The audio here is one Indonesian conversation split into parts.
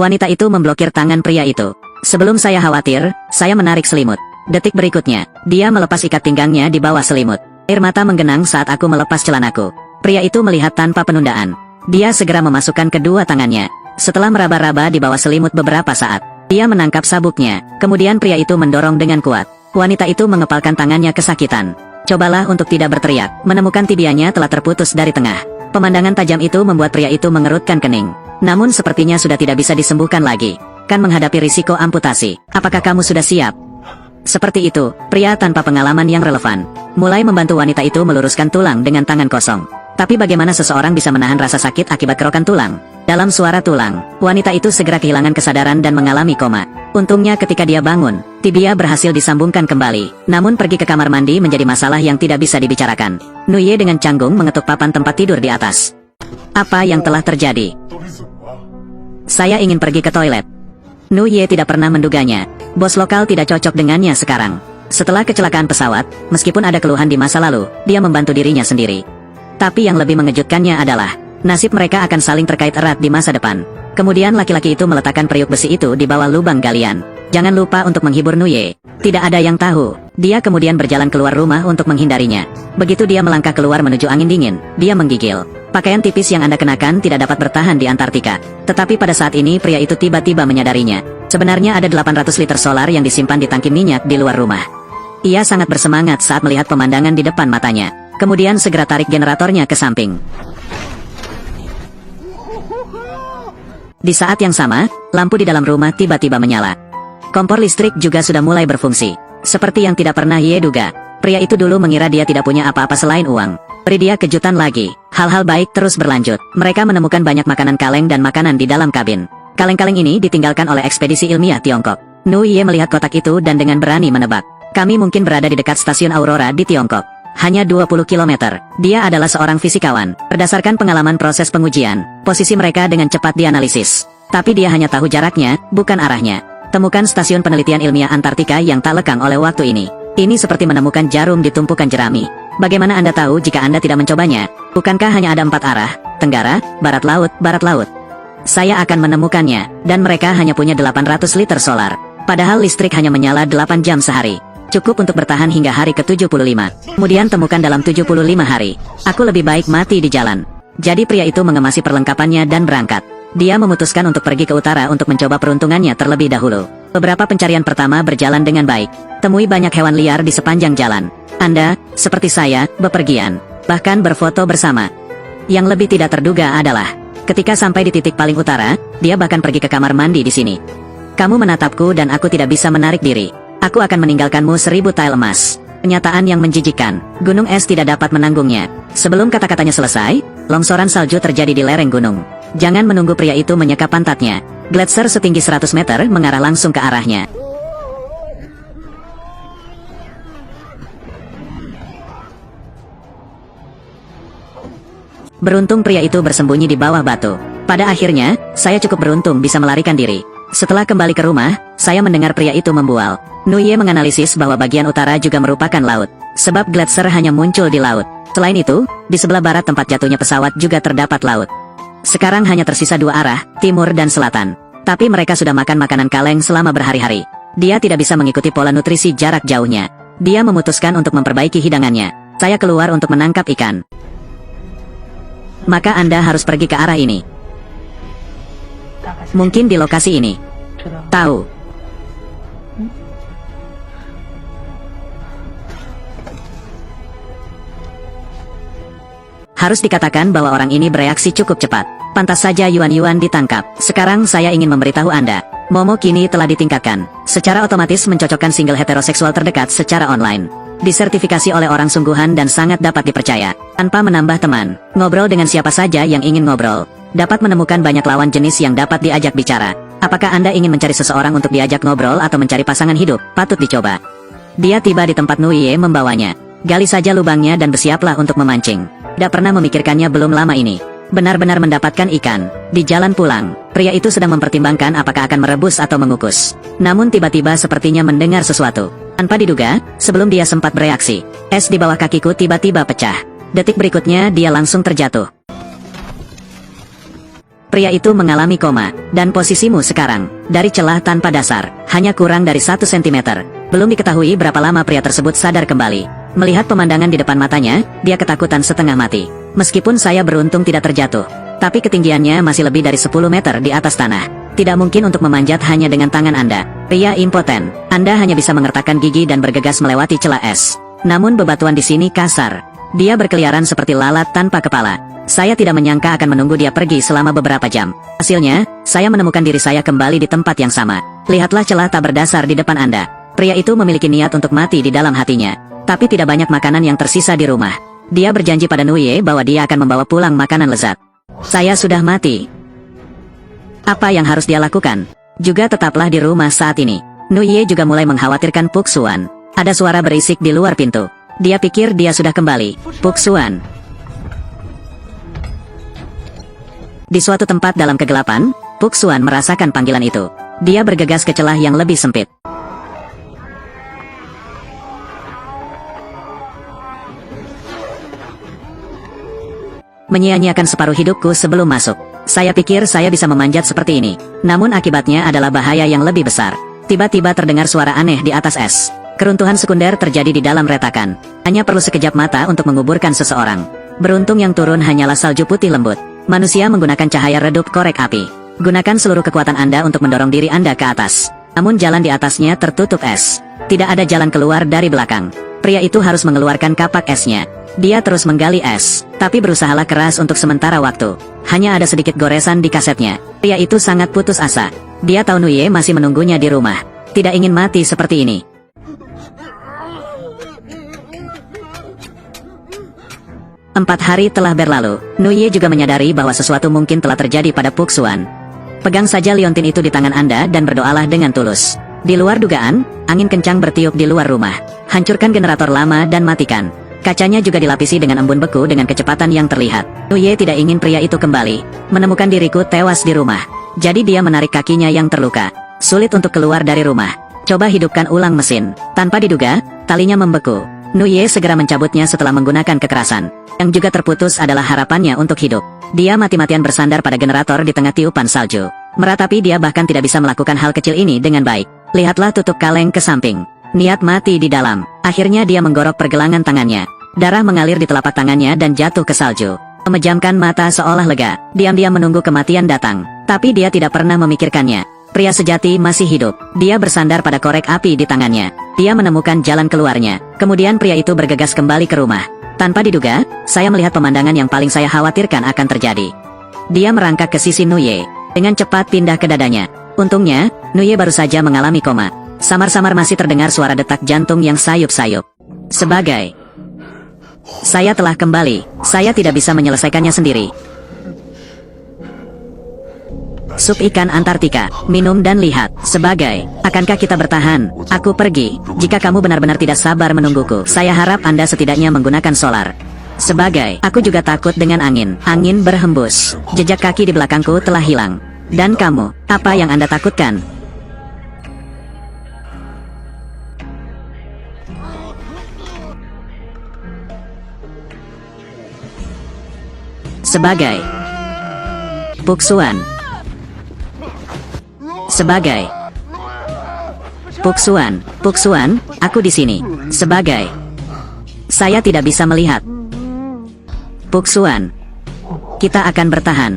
Wanita itu memblokir tangan pria itu. Sebelum saya khawatir, saya menarik selimut. Detik berikutnya, dia melepas ikat pinggangnya di bawah selimut. Air mata menggenang saat aku melepas celanaku. Pria itu melihat tanpa penundaan. Dia segera memasukkan kedua tangannya. Setelah meraba-raba di bawah selimut beberapa saat, dia menangkap sabuknya. Kemudian pria itu mendorong dengan kuat. Wanita itu mengepalkan tangannya kesakitan. Cobalah untuk tidak berteriak. Menemukan tibianya telah terputus dari tengah. Pemandangan tajam itu membuat pria itu mengerutkan kening. Namun sepertinya sudah tidak bisa disembuhkan lagi. Kan menghadapi risiko amputasi. Apakah kamu sudah siap? Seperti itu, pria tanpa pengalaman yang relevan mulai membantu wanita itu meluruskan tulang dengan tangan kosong. Tapi bagaimana seseorang bisa menahan rasa sakit akibat kerokan tulang? Dalam suara tulang, wanita itu segera kehilangan kesadaran dan mengalami koma. Untungnya ketika dia bangun, tibia berhasil disambungkan kembali. Namun pergi ke kamar mandi menjadi masalah yang tidak bisa dibicarakan. Nuye dengan canggung mengetuk papan tempat tidur di atas. Apa yang telah terjadi? Saya ingin pergi ke toilet. Nuye tidak pernah menduganya. Bos lokal tidak cocok dengannya sekarang. Setelah kecelakaan pesawat, meskipun ada keluhan di masa lalu, dia membantu dirinya sendiri. Tapi yang lebih mengejutkannya adalah, nasib mereka akan saling terkait erat di masa depan. Kemudian laki-laki itu meletakkan periuk besi itu di bawah lubang galian. Jangan lupa untuk menghibur Nuye. Tidak ada yang tahu. Dia kemudian berjalan keluar rumah untuk menghindarinya. Begitu dia melangkah keluar menuju angin dingin, dia menggigil. Pakaian tipis yang Anda kenakan tidak dapat bertahan di Antartika. Tetapi pada saat ini pria itu tiba-tiba menyadarinya. Sebenarnya ada 800 liter solar yang disimpan di tangki minyak di luar rumah. Ia sangat bersemangat saat melihat pemandangan di depan matanya. Kemudian segera tarik generatornya ke samping. Di saat yang sama, lampu di dalam rumah tiba-tiba menyala. Kompor listrik juga sudah mulai berfungsi. Seperti yang tidak pernah Ye duga, pria itu dulu mengira dia tidak punya apa-apa selain uang. Beri dia kejutan lagi. Hal-hal baik terus berlanjut. Mereka menemukan banyak makanan kaleng dan makanan di dalam kabin. Kaleng-kaleng ini ditinggalkan oleh ekspedisi ilmiah Tiongkok. Nuye melihat kotak itu dan dengan berani menebak. Kami mungkin berada di dekat stasiun Aurora di Tiongkok. Hanya 20 km. Dia adalah seorang fisikawan. Berdasarkan pengalaman proses pengujian, posisi mereka dengan cepat dianalisis. Tapi dia hanya tahu jaraknya, bukan arahnya. Temukan stasiun penelitian ilmiah Antartika yang tak lekang oleh waktu ini. Ini seperti menemukan jarum di tumpukan jerami. Bagaimana Anda tahu jika Anda tidak mencobanya? Bukankah hanya ada 4 arah? Tenggara, barat laut, barat laut. Saya akan menemukannya, dan mereka hanya punya 800 liter solar. Padahal listrik hanya menyala 8 jam sehari. Cukup untuk bertahan hingga hari ke-75. Kemudian temukan dalam 75 hari. Aku lebih baik mati di jalan. Jadi pria itu mengemasi perlengkapannya dan berangkat. Dia memutuskan untuk pergi ke utara untuk mencoba peruntungannya terlebih dahulu. Beberapa pencarian pertama berjalan dengan baik. Temui banyak hewan liar di sepanjang jalan. Anda, seperti saya, bepergian. Bahkan berfoto bersama. Yang lebih tidak terduga adalah, ketika sampai di titik paling utara, dia bahkan pergi ke kamar mandi di sini. Kamu menatapku dan aku tidak bisa menarik diri. Aku akan meninggalkanmu 1000 tile emas. Kenyataan yang menjijikkan. Gunung es tidak dapat menanggungnya. Sebelum kata-katanya selesai, longsoran salju terjadi di lereng gunung. Jangan menunggu pria itu menyeka pantatnya. Gletser setinggi 100 meter mengarah langsung ke arahnya. Beruntung pria itu bersembunyi di bawah batu. Pada akhirnya, saya cukup beruntung bisa melarikan diri. Setelah kembali ke rumah, saya mendengar pria itu membual. Nuye menganalisis bahwa bagian utara juga merupakan laut. Sebab gletser hanya muncul di laut. Selain itu, di sebelah barat tempat jatuhnya pesawat juga terdapat laut. Sekarang hanya tersisa 2 arah, timur dan selatan. Tapi mereka sudah makan makanan kaleng selama berhari-hari. Dia tidak bisa mengikuti pola nutrisi jarak jauhnya. Dia memutuskan untuk memperbaiki hidangannya. Saya keluar untuk menangkap ikan. Maka Anda harus pergi ke arah ini. Mungkin di lokasi ini. Tahu. Harus dikatakan bahwa orang ini bereaksi cukup cepat. Pantas saja Yuan ditangkap. Sekarang saya ingin memberitahu Anda. Momo kini telah ditingkatkan. Secara otomatis mencocokkan single heteroseksual terdekat secara online. Disertifikasi oleh orang sungguhan dan sangat dapat dipercaya. Tanpa menambah teman. Ngobrol dengan siapa saja yang ingin ngobrol. Dapat menemukan banyak lawan jenis yang dapat diajak bicara. Apakah Anda ingin mencari seseorang untuk diajak ngobrol atau mencari pasangan hidup? Patut dicoba. Dia tiba di tempat Nuye membawanya. Gali saja lubangnya dan bersiaplah untuk memancing. Tidak pernah memikirkannya belum lama ini. Benar-benar mendapatkan ikan. Di jalan pulang, pria itu sedang mempertimbangkan apakah akan merebus atau mengukus. Namun tiba-tiba sepertinya mendengar sesuatu. Tanpa diduga, sebelum dia sempat bereaksi, es di bawah kakiku tiba-tiba pecah. Detik berikutnya dia langsung terjatuh. Pria itu mengalami koma, dan posisimu sekarang, dari celah tanpa dasar, hanya kurang dari 1 cm. Belum diketahui berapa lama pria tersebut sadar kembali. Melihat pemandangan di depan matanya, dia ketakutan setengah mati. Meskipun saya beruntung tidak terjatuh, tapi ketinggiannya masih lebih dari 10 meter di atas tanah. Tidak mungkin untuk memanjat hanya dengan tangan Anda. Pria impoten, Anda hanya bisa mengertakkan gigi dan bergegas melewati celah es. Namun bebatuan di sini kasar. Dia berkeliaran seperti lalat tanpa kepala. Saya tidak menyangka akan menunggu dia pergi selama beberapa jam. Hasilnya, saya menemukan diri saya kembali di tempat yang sama. Lihatlah celah tak berdasar di depan Anda. Pria itu memiliki niat untuk mati di dalam hatinya. Tapi tidak banyak makanan yang tersisa di rumah. Dia berjanji pada Nuye bahwa dia akan membawa pulang makanan lezat. Saya sudah mati. Apa yang harus dia lakukan? Juga tetaplah di rumah saat ini. Nuye juga mulai mengkhawatirkan Puk Suan. Ada suara berisik di luar pintu. Dia pikir dia sudah kembali. Puk Suan. Di suatu tempat dalam kegelapan, Puk Suan merasakan panggilan itu. Dia bergegas ke celah yang lebih sempit. Menyia-nyiakan separuh hidupku sebelum masuk. Saya pikir saya bisa memanjat seperti ini. Namun akibatnya adalah bahaya yang lebih besar. Tiba-tiba terdengar suara aneh di atas es. Keruntuhan sekunder terjadi di dalam retakan. Hanya perlu sekejap mata untuk menguburkan seseorang. Beruntung yang turun hanyalah salju putih lembut. Manusia menggunakan cahaya redup korek api. Gunakan seluruh kekuatan Anda untuk mendorong diri Anda ke atas. Namun jalan di atasnya tertutup es. Tidak ada jalan keluar dari belakang. Pria itu harus mengeluarkan kapak esnya. Dia terus menggali es, tapi berusahalah keras untuk sementara waktu. Hanya ada sedikit goresan di kasetnya. Pria itu sangat putus asa. Dia tahu Nuye masih menunggunya di rumah. Tidak ingin mati seperti ini. Empat hari telah berlalu. Nuye juga menyadari bahwa sesuatu mungkin telah terjadi pada Puk Suan. Pegang saja liontin itu di tangan Anda dan berdoalah dengan tulus. Di luar dugaan, angin kencang bertiup di luar rumah. Hancurkan generator lama dan matikan. Kacanya juga dilapisi dengan embun beku dengan kecepatan yang terlihat. Nuye tidak ingin pria itu kembali. Menemukan diriku tewas di rumah. Jadi dia menarik kakinya yang terluka. Sulit untuk keluar dari rumah. Coba hidupkan ulang mesin. Tanpa diduga, talinya membeku. Nuye segera mencabutnya setelah menggunakan kekerasan. Yang juga terputus adalah harapannya untuk hidup. Dia mati-matian bersandar pada generator di tengah tiupan salju. Meratapi dia bahkan tidak bisa melakukan hal kecil ini dengan baik. Lihatlah tutup kaleng ke samping. Niat mati di dalam. Akhirnya dia menggorok pergelangan tangannya. Darah mengalir di telapak tangannya dan jatuh ke salju. Memejamkan mata seolah lega. Diam-diam menunggu kematian datang. Tapi dia tidak pernah memikirkannya. Pria sejati masih hidup. Dia bersandar pada korek api di tangannya. Dia menemukan jalan keluarnya. Kemudian pria itu bergegas kembali ke rumah. Tanpa diduga, saya melihat pemandangan yang paling saya khawatirkan akan terjadi. Dia merangkak ke sisi Nuye. Dengan cepat pindah ke dadanya. Untungnya, Nuye baru saja mengalami koma. Samar-samar masih terdengar suara detak jantung yang sayup-sayup. Sebagai saya telah kembali, saya tidak bisa menyelesaikannya sendiri. Sup ikan Antartika, minum dan lihat. Sebagai, akankah kita bertahan? Aku pergi. Jika kamu benar-benar tidak sabar menungguku, saya harap Anda setidaknya menggunakan solar. Sebagai, aku juga takut dengan angin. Angin berhembus. Jejak kaki di belakangku telah hilang. Dan kamu, apa yang Anda takutkan? Sebagai Puk Suan. Sebagai Puk Suan, aku di sini. Sebagai saya tidak bisa melihat. Puk Suan, kita akan bertahan.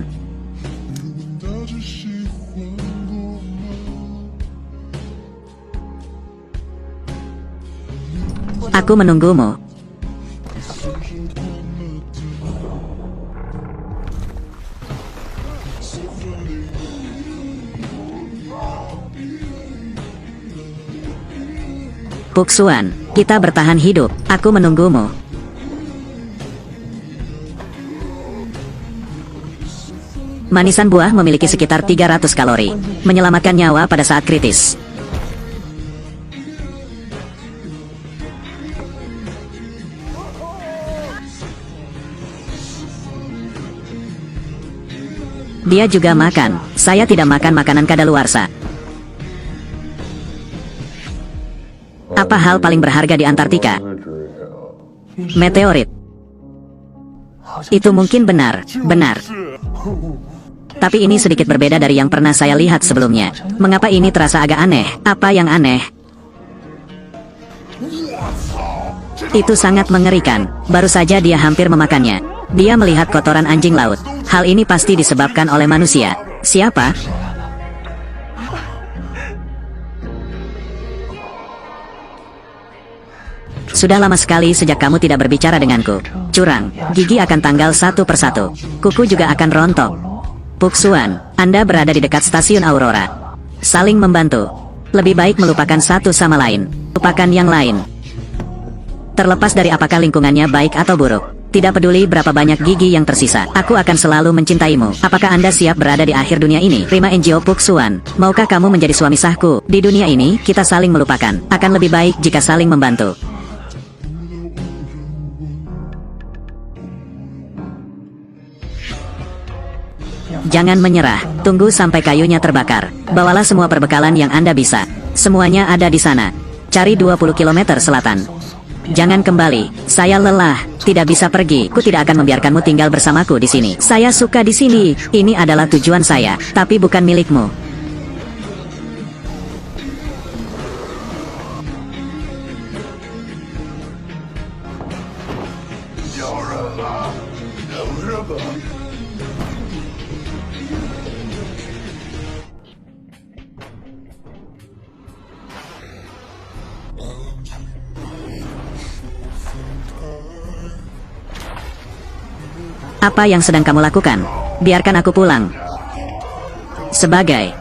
Aku menunggumu. Puk Suan, kita bertahan hidup. Aku menunggumu. Manisan buah memiliki sekitar 300 kalori. Menyelamatkan nyawa pada saat kritis. Dia juga makan. Saya tidak makan makanan kadaluarsa. Apa hal paling berharga di Antartika? Meteorit. Itu mungkin benar. Tapi ini sedikit berbeda dari yang pernah saya lihat sebelumnya. Mengapa ini terasa agak aneh? Apa yang aneh? Itu sangat mengerikan. Baru saja dia hampir memakannya. Dia melihat kotoran anjing laut. Hal ini pasti disebabkan oleh manusia. Siapa? Sudah lama sekali sejak kamu tidak berbicara denganku. Curang, gigi akan tanggal satu persatu. Kuku juga akan rontok. Puksuan, Anda berada di dekat stasiun Aurora. Saling membantu. Lebih baik melupakan satu sama lain. Lupakan yang lain. Terlepas dari apakah lingkungannya baik atau buruk. Tidak peduli berapa banyak gigi yang tersisa. Aku akan selalu mencintaimu. Apakah Anda siap berada di akhir dunia ini? Prima NGO Puksuan. Maukah kamu menjadi suami sahku? Di dunia ini, kita saling melupakan. Akan lebih baik jika saling membantu. Jangan menyerah, tunggu sampai kayunya terbakar. Bawalah semua perbekalan yang Anda bisa. Semuanya ada di sana. Cari 20 km selatan. Jangan kembali, saya lelah, tidak bisa pergi. Ku tidak akan membiarkanmu tinggal bersamaku di sini. Saya suka di sini, ini adalah tujuan saya, tapi bukan milikmu. Apa yang sedang kamu lakukan? Biarkan aku pulang. Sebagai